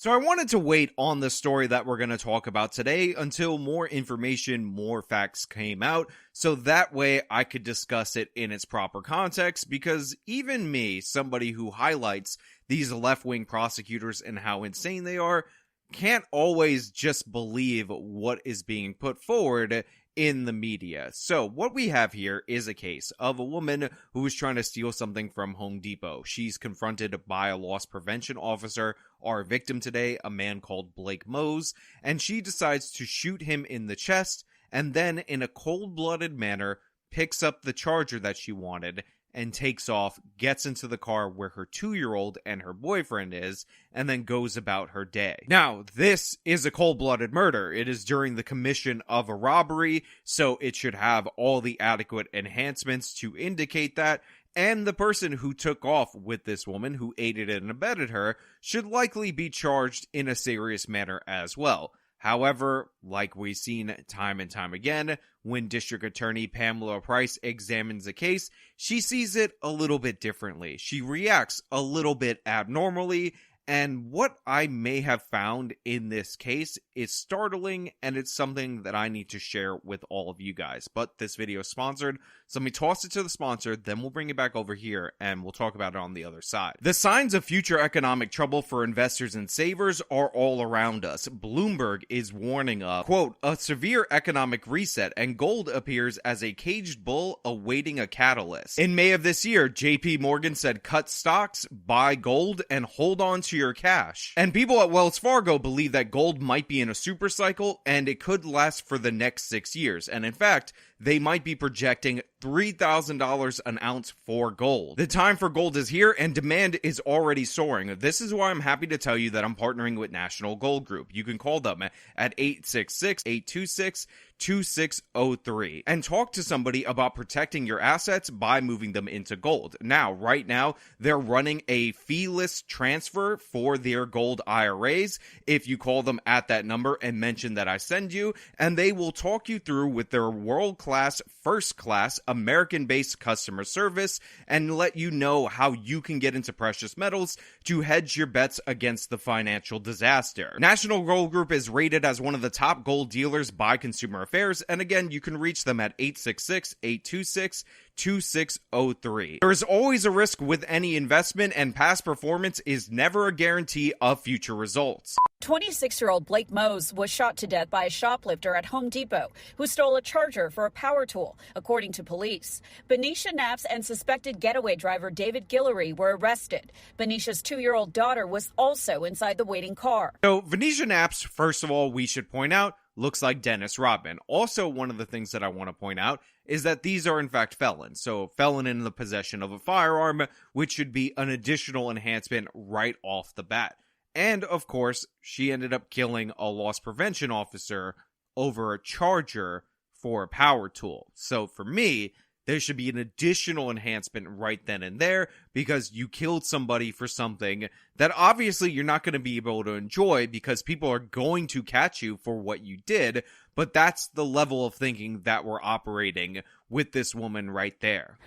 So I wanted to wait on the story that we're going to talk about today until more information, more facts came out, so that way I could discuss it in its proper context, because even me, somebody who highlights these left-wing prosecutors and how insane they are, can't always just believe what is being put forward in the media. So what we have here is a case of a woman who was trying to steal something from Home Depot. She's confronted by a loss prevention officer, our victim today, a man called Blake Mose, and she decides to shoot him in the chest, and then in a cold-blooded manner picks up the charger that she wanted and takes off, gets into the car where her 2-year-old and her boyfriend is, and then goes about her day. Now, this is a cold-blooded murder. It is during the commission of a robbery, so it should have all the adequate enhancements to indicate that, and the person who took off with this woman, who aided and abetted her, should likely be charged in a serious manner as well. However, like we've seen time and time again, when District Attorney Pamela Price examines a case, she sees it a little bit differently. She reacts a little bit abnormally, and what I may have found in this case is startling, and it's something that I need to share with all of you guys. But this video is sponsored, so let me toss it to the sponsor, then we'll bring it back over here, and we'll talk about it on the other side. The signs of future economic trouble for investors and savers are all around us. Bloomberg is warning of, quote, a severe economic reset, and gold appears as a caged bull awaiting a catalyst. In May of this year, JP Morgan said cut stocks, buy gold, and hold on to your cash. And people at Wells Fargo believe that gold might be in a super cycle and it could last for the next 6 years. And in fact, they might be projecting $3,000 an ounce for gold. The time for gold is here and demand is already soaring. This is why I'm happy to tell you that I'm partnering with National Gold Group. You can call them at 866-826-2603 and talk to somebody about protecting your assets by moving them into gold. Now, right now, they're running a feeless transfer for their gold IRAs. If you call them at that number and mention that I send you, and they will talk you through with their world-class, first-class, American-based customer service and let you know how you can get into precious metals to hedge your bets against the financial disaster. National Gold Group is rated as one of the top gold dealers by Consumer Affairs, and again, you can reach them at 866-826-2603. There is always a risk with any investment, and past performance is never a guarantee of future results. 26-year-old Blake Mose was shot to death by a shoplifter at Home Depot who stole a charger for a power tool, according to police. Benicia Knapp's and suspected getaway driver David Guillory were arrested. Benicia's 2-year-old daughter was also inside the waiting car. So, Benicia Knapp's, first of all, we should point out, looks like Dennis Rodman. Also, one of the things that I want to point out is that these are in fact felons. So, felon in the possession of a firearm, which should be an additional enhancement right off the bat. And, of course, she ended up killing a loss prevention officer over a charger for a power tool. So, for me, there should be an additional enhancement right then and there, because you killed somebody for something that obviously you're not going to be able to enjoy because people are going to catch you for what you did. But that's the level of thinking that we're operating with this woman right there.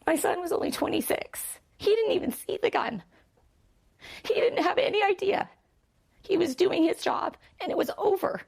My son was only 26. He didn't even see the gun. He didn't have any idea. He was doing his job, and it was over.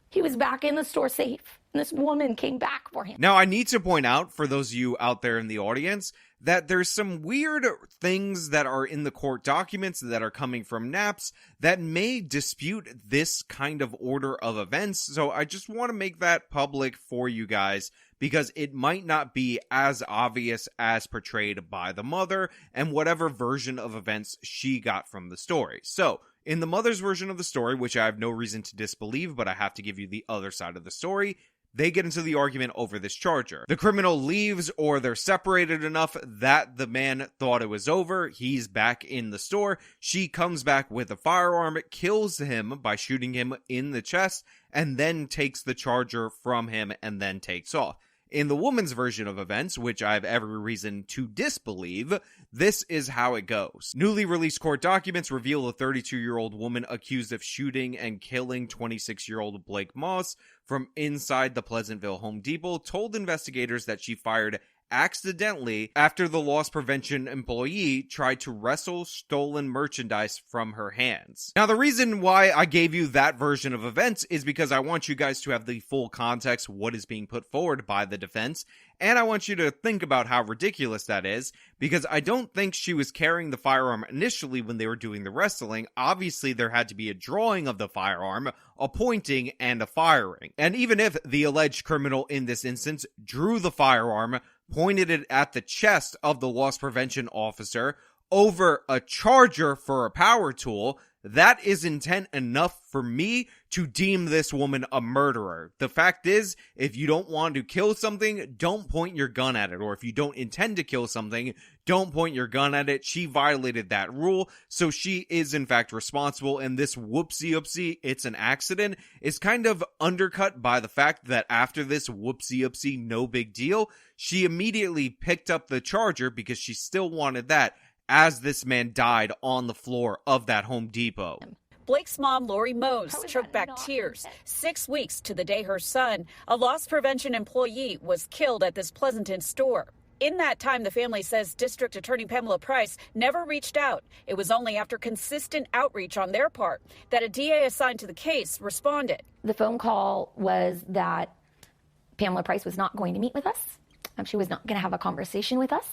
He was back in the store safe, and this woman came back for him. Now, I need to point out, for those of you out there in the audience, that there's some weird things that are in the court documents that are coming from Knapp's that may dispute this kind of order of events. So I just want to make that public for you guys, because it might not be as obvious as portrayed by the mother and whatever version of events she got from the story. So, in the mother's version of the story, which I have no reason to disbelieve, but I have to give you the other side of the story, they get into the argument over this charger. The criminal leaves, or they're separated enough that the man thought it was over. He's back in the store. She comes back with a firearm, kills him by shooting him in the chest, and then takes the charger from him and then takes off. In the woman's version of events, which I have every reason to disbelieve, this is how it goes. Newly released court documents reveal a 32-year-old woman accused of shooting and killing 26-year-old Blake Moss from inside the Pleasantville Home Depot told investigators that she fired accidentally after the loss prevention employee tried to wrestle stolen merchandise from her hands. Now, the reason why I gave you that version of events is because I want you guys to have the full context, what is being put forward by the defense, and I want you to think about how ridiculous that is, because I don't think she was carrying the firearm initially when they were doing the wrestling. Obviously, there had to be a drawing of the firearm, a pointing, and a firing. And even if the alleged criminal in this instance drew the firearm, pointed it at the chest of the loss prevention officer over a charger for a power tool, that is intent enough for me to deem this woman a murderer. The fact is, if you don't want to kill something, don't point your gun at it. Or if you don't intend to kill something, don't point your gun at it. She violated that rule, so she is in fact responsible. And this whoopsie-oopsie, it's an accident, is kind of undercut by the fact that after this whoopsie-oopsie, no big deal, she immediately picked up the charger because she still wanted that, as this man died on the floor of that Home Depot. Blake's mom, Lori Mose, choked back tears 6 weeks to the day her son, a loss prevention employee, was killed at this Pleasanton store. In that time, the family says District Attorney Pamela Price never reached out. It was only after consistent outreach on their part that a DA assigned to the case responded. The phone call was that Pamela Price was not going to meet with us. She was not going to have a conversation with us,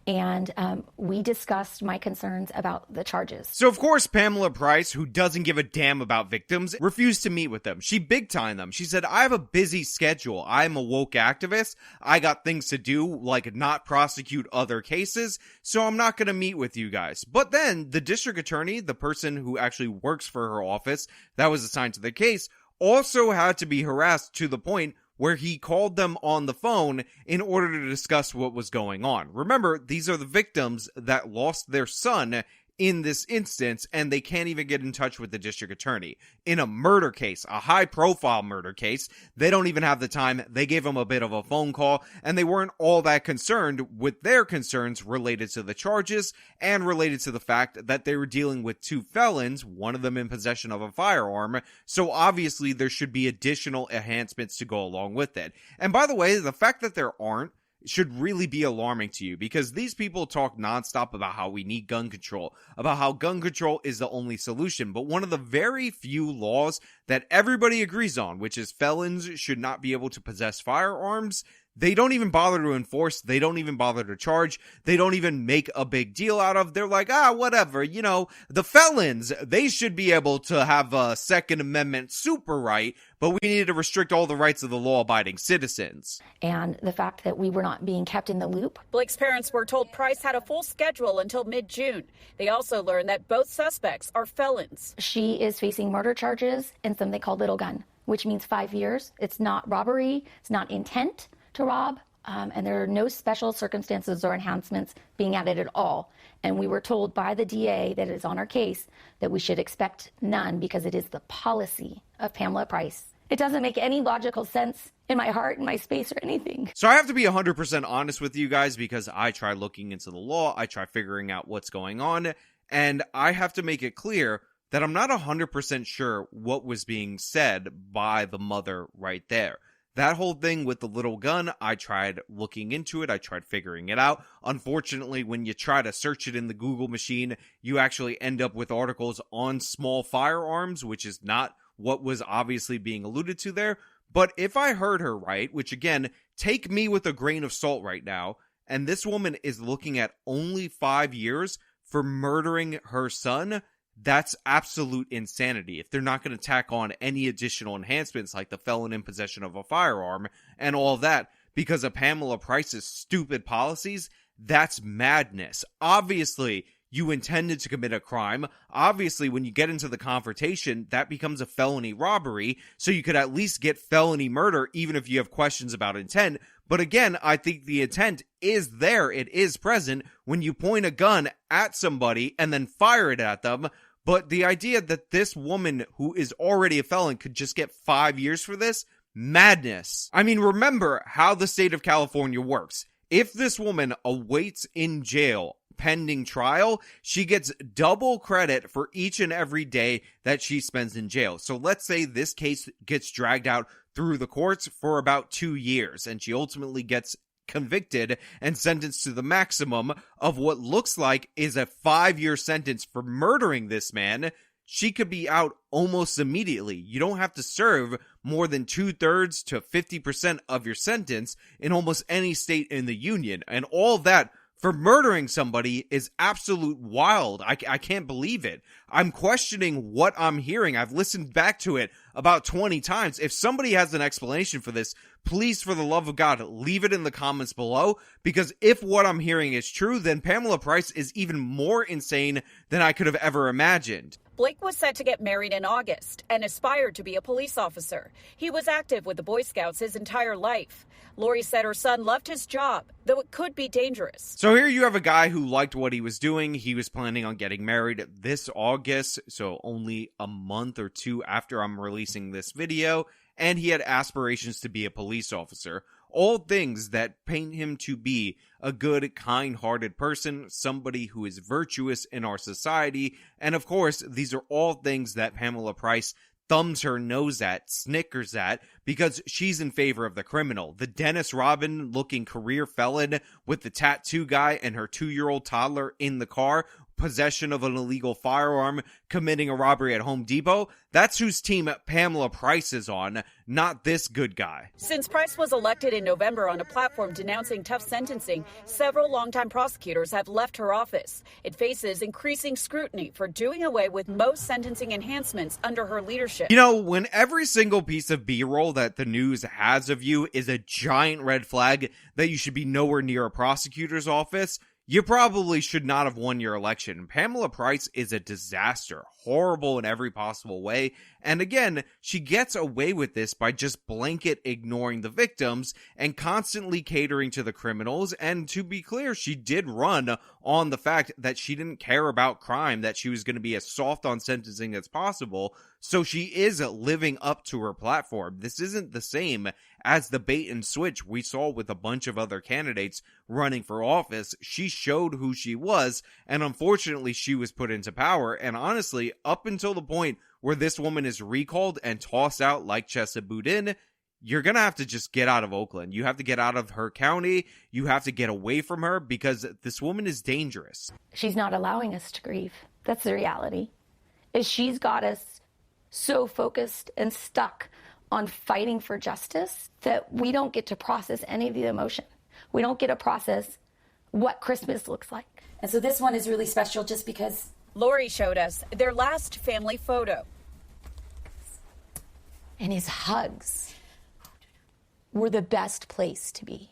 and we discussed my concerns about the charges. So, of course, Pamela Price, who doesn't give a damn about victims, refused to meet with them. She big-timed them. She said, I have a busy schedule. I'm a woke activist. I got things to do, like not prosecute other cases, so I'm not going to meet with you guys. But then, the district attorney, the person who actually works for her office that was assigned to the case, also had to be harassed to the point where he called them on the phone in order to discuss what was going on. Remember, these are the victims that lost their son in this instance, and they can't even get in touch with the district attorney. In a murder case, a high-profile murder case, they don't even have the time. They gave him a bit of a phone call, and they weren't all that concerned with their concerns related to the charges and related to the fact that they were dealing with two felons, one of them in possession of a firearm, so obviously there should be additional enhancements to go along with it. And by the way, the fact that there aren't should really be alarming to you, because these people talk nonstop about how we need gun control, about how gun control is the only solution. But one of the very few laws that everybody agrees on, which is felons should not be able to possess firearms, they don't even bother to enforce. They don't even bother to charge. They don't even make a big deal out of. They're like, whatever, the felons, they should be able to have a Second Amendment super right, but we need to restrict all the rights of the law-abiding citizens. And the fact that we were not being kept in the loop. Blake's parents were told Price had a full schedule until mid-June. They also learned that both suspects are felons. She is facing murder charges and something called little gun, which means 5 years. It's not robbery. It's not intent to rob, and there are no special circumstances or enhancements being added at all. And we were told by the DA that is on our case that we should expect none because it is the policy of Pamela Price. It doesn't make any logical sense in my heart, in my space, or anything. So I have to be 100% honest with you guys, because I try looking into the law, I try figuring out what's going on, and I have to make it clear that I'm not 100% sure what was being said by the mother right there. That whole thing with the little gun, I tried looking into it. I tried figuring it out. Unfortunately, when you try to search it in the Google machine, you actually end up with articles on small firearms, which is not what was obviously being alluded to there. But if I heard her right, which again, take me with a grain of salt right now, and this woman is looking at only 5 years for murdering her son, that's absolute insanity. If they're not going to tack on any additional enhancements like the felon in possession of a firearm and all of that because of Pamela Price's stupid policies, that's madness. Obviously, you intended to commit a crime. Obviously, when you get into the confrontation, that becomes a felony robbery, so you could at least get felony murder even if you have questions about intent. But again, I think the intent is there. It is present when you point a gun at somebody and then fire it at them. But the idea that this woman who is already a felon could just get 5 years for this, madness. I mean, remember how the state of California works. If this woman awaits in jail pending trial, she gets double credit for each and every day that she spends in jail. So let's say this case gets dragged out through the courts for about 2 years, and she ultimately gets convicted and sentenced to the maximum of what looks like is a 5-year sentence for murdering this man, she could be out almost immediately. You don't have to serve more than 2/3 to 50% of your sentence in almost any state in the union. And all that for murdering somebody is absolute wild. I can't believe it. I'm questioning what I'm hearing. I've listened back to it about 20 times. If somebody has an explanation for this, please, for the love of God, leave it in the comments below. Because if what I'm hearing is true, then Pamela Price is even more insane than I could have ever imagined. Blake was set to get married in August and aspired to be a police officer. He was active with the Boy Scouts his entire life. Lori said her son loved his job, though it could be dangerous. So here you have a guy who liked what he was doing. He was planning on getting married this August, so only a month or two after I'm releasing this video, and he had aspirations to be a police officer. All things that paint him to be a good, kind-hearted person, somebody who is virtuous in our society, and of course, these are all things that Pamela Price thumbs her nose at, snickers at, because she's in favor of the criminal. The Dennis Rodman looking career felon with the tattoo guy and her 2-year-old toddler in the car, possession of an illegal firearm, committing a robbery at Home Depot. That's whose team Pamela Price is on, not this good guy. Since Price was elected in November on a platform denouncing tough sentencing, several longtime prosecutors have left her office. It faces increasing scrutiny for doing away with most sentencing enhancements under her leadership. You know, when every single piece of B-roll that the news has of you is a giant red flag that you should be nowhere near a prosecutor's office, you probably should not have won your election. Pamela Price is a disaster, horrible in every possible way, and again, she gets away with this by just blanket ignoring the victims and constantly catering to the criminals. And to be clear, she did run on the fact that she didn't care about crime, that she was going to be as soft on sentencing as possible, so she is living up to her platform. This isn't the same as the bait and switch we saw with a bunch of other candidates running for office. She showed who she was, and unfortunately she was put into power. And honestly, up until the point where this woman is recalled and tossed out like Chesa Boudin, you're gonna have to just get out of Oakland. You have to get out of her county. You have to get away from her, because this woman is dangerous. She's not allowing us to grieve. That's the reality. Is she's got us so focused and stuck on fighting for justice that we don't get to process any of the emotion. We don't get to process what Christmas looks like. And so this one is really special just because Lori showed us their last family photo. And his hugs were the best place to be.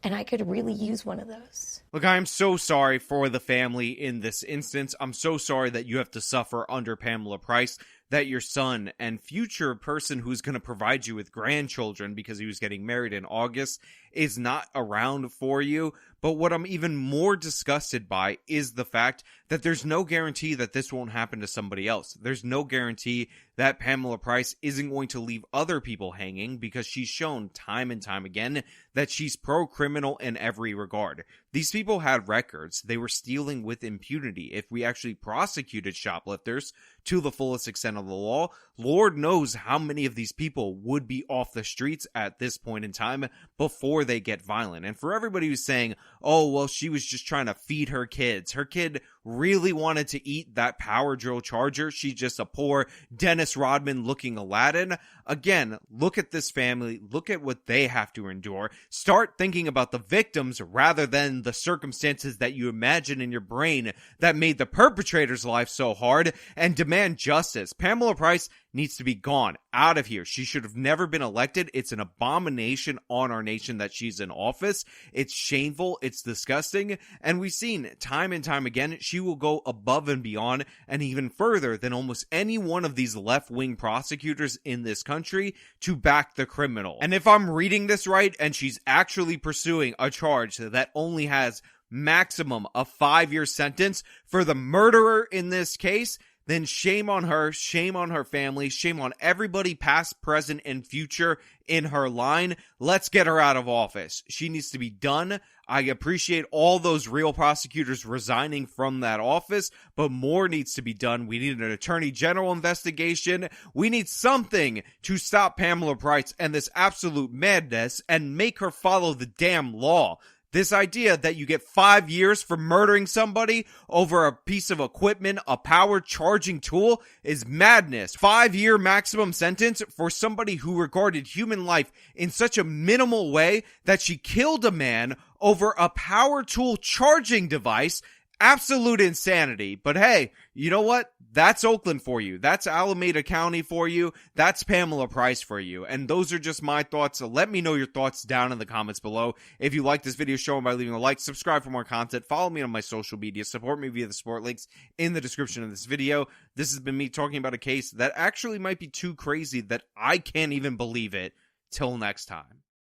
And I could really use one of those. Look, I'm so sorry for the family in this instance. I'm so sorry that you have to suffer under Pamela Price, that your son and future person who's going to provide you with grandchildren because he was getting married in August is not around for you. But what I'm even more disgusted by is the fact that there's no guarantee that this won't happen to somebody else. There's no guarantee that Pamela Price isn't going to leave other people hanging, because she's shown time and time again that she's pro-criminal in every regard. These people had records. They were stealing with impunity. If we actually prosecuted shoplifters to the fullest extent of the law, Lord knows how many of these people would be off the streets at this point in time before they get violent. And for everybody who's saying, oh, well, she was just trying to feed her kids. Her kid really wanted to eat that power drill charger. She's just a poor Dennis Rodman looking Aladdin. Again, look at this family. Look at what they have to endure. Start thinking about the victims rather than the circumstances that you imagine in your brain that made the perpetrator's life so hard, and demand justice. Pamela Price needs to be gone, out of here. She should have never been elected. It's an abomination on our nation that she's in office. It's shameful. It's disgusting. And we've seen time and time again, she will go above and beyond and even further than almost any one of these left-wing prosecutors in this country to back the criminal. And if I'm reading this right, and she's actually pursuing a charge that only has maximum a 5-year sentence for the murderer in this case, then shame on her, shame on her family, shame on everybody past, present, and future in her line. Let's get her out of office. She needs to be done. I appreciate all those real prosecutors resigning from that office, but more needs to be done. We need an attorney general investigation. We need something to stop Pamela Price and this absolute madness and make her follow the damn law. This idea that you get 5 years for murdering somebody over a piece of equipment, a power charging tool, is madness. 5-year maximum sentence for somebody who regarded human life in such a minimal way that she killed a man over a power tool charging device. Absolute insanity. But hey, you know what? That's Oakland for you. That's Alameda County for you. That's Pamela Price for you. And those are just my thoughts. So let me know your thoughts down in the comments below. If you like this video, show them by leaving a like, subscribe for more content, follow me on my social media, support me via the support links in the description of this video. This has been me talking about a case that actually might be too crazy that I can't even believe it. Till next time.